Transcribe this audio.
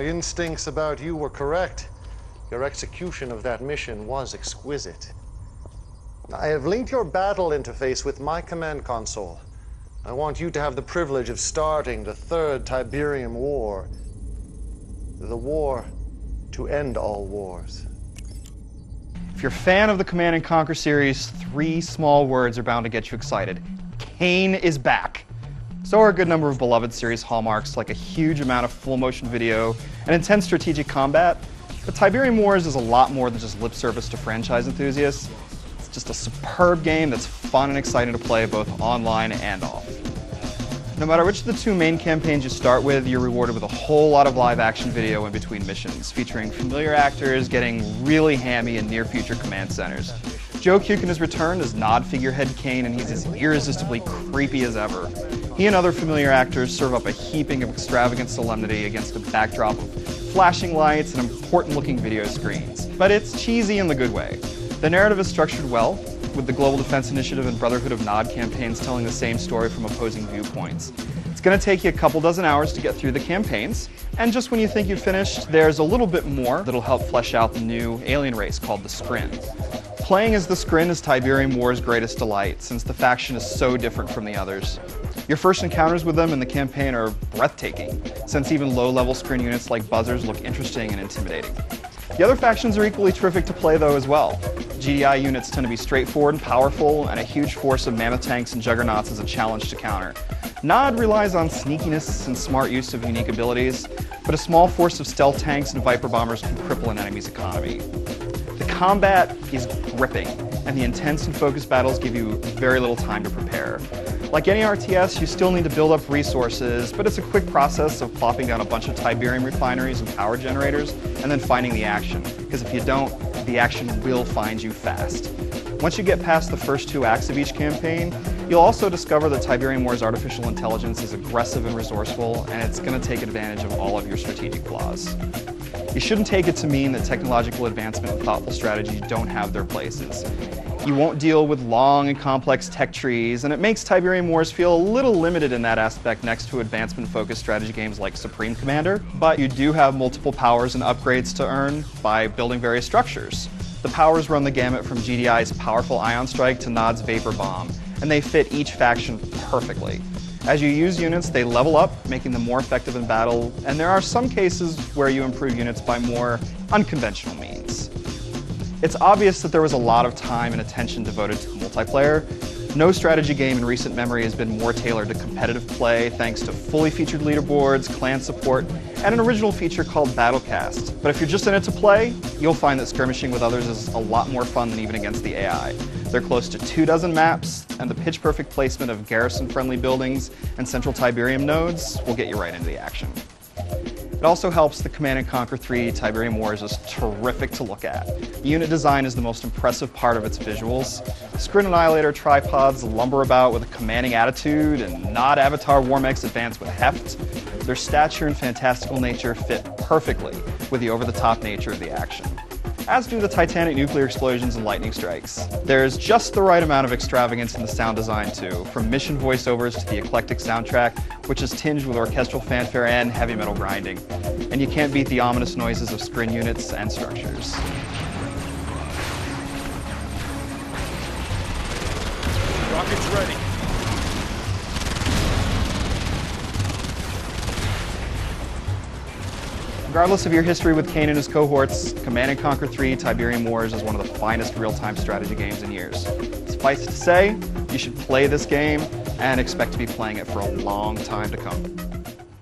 instincts about you were correct. Your execution of that mission was exquisite. I have linked your battle interface with my command console. I want you to have the privilege of starting the Third Tiberium War. The war to end all wars. If you're a fan of the Command & Conquer series, 3 small words are bound to get you excited. Kane is back. So are a good number of beloved series hallmarks, like a huge amount of full-motion video and intense strategic combat. But Tiberium Wars is a lot more than just lip service to franchise enthusiasts. It's just a superb game that's fun and exciting to play both online and off. No matter which of the 2 main campaigns you start with, you're rewarded with a whole lot of live-action video in between missions, featuring familiar actors getting really hammy in near-future command centers. Joe Kukin has returned as Nod figurehead Kane, and he's as irresistibly creepy as ever. He and other familiar actors serve up a heaping of extravagant solemnity against a backdrop of flashing lights and important-looking video screens. But it's cheesy in the good way. The narrative is structured well, with the Global Defense Initiative and Brotherhood of Nod campaigns telling the same story from opposing viewpoints. It's going to take you a couple dozen hours to get through the campaigns, and just when you think you've finished, there's a little bit more that'll help flesh out the new alien race called the Skrin. Playing as the Skrin is Tiberium War's greatest delight, since the faction is so different from the others. Your first encounters with them in the campaign are breathtaking, since even low-level Skrin units like buzzers look interesting and intimidating. The other factions are equally terrific to play though as well. GDI units tend to be straightforward and powerful, and a huge force of mammoth tanks and juggernauts is a challenge to counter. Nod relies on sneakiness and smart use of unique abilities, but a small force of stealth tanks and Viper bombers can cripple an enemy's economy. The combat is gripping, and the intense and focused battles give you very little time to prepare. Like any RTS, you still need to build up resources, but it's a quick process of plopping down a bunch of Tiberium refineries and power generators, and then finding the action, because if you don't, the action will find you fast. Once you get past the first 2 acts of each campaign, you'll also discover that Tiberium War's artificial intelligence is aggressive and resourceful, and it's going to take advantage of all of your strategic flaws. You shouldn't take it to mean that technological advancement and thoughtful strategy don't have their places. You won't deal with long and complex tech trees, and it makes Tiberium Wars feel a little limited in that aspect next to advancement-focused strategy games like Supreme Commander, but you do have multiple powers and upgrades to earn by building various structures. The powers run the gamut from GDI's powerful Ion Strike to Nod's Vapor Bomb, and they fit each faction perfectly. As you use units, they level up, making them more effective in battle, and there are some cases where you improve units by more unconventional means. It's obvious that there was a lot of time and attention devoted to the multiplayer. No strategy game in recent memory has been more tailored to competitive play, thanks to fully featured leaderboards, clan support, and an original feature called Battlecast. But if you're just in it to play, you'll find that skirmishing with others is a lot more fun than even against the AI. There are close to 24 maps, and the pitch-perfect placement of garrison-friendly buildings and central Tiberium nodes will get you right into the action. It also helps the Command & Conquer 3 Tiberium Wars is terrific to look at. The unit design is the most impressive part of its visuals. Skrin Annihilator tripods lumber about with a commanding attitude, and Nod Avatar Warmechs advance with heft. Their stature and fantastical nature fit perfectly with the over-the-top nature of the action, as do the titanic nuclear explosions and lightning strikes. There's just the right amount of extravagance in the sound design too, from mission voiceovers to the eclectic soundtrack, which is tinged with orchestral fanfare and heavy metal grinding. And you can't beat the ominous noises of Skrin units and structures. Rockets ready. Regardless of your history with Kane and his cohorts, Command & Conquer 3 Tiberium Wars is one of the finest real-time strategy games in years. Suffice it to say, you should play this game and expect to be playing it for a long time to come.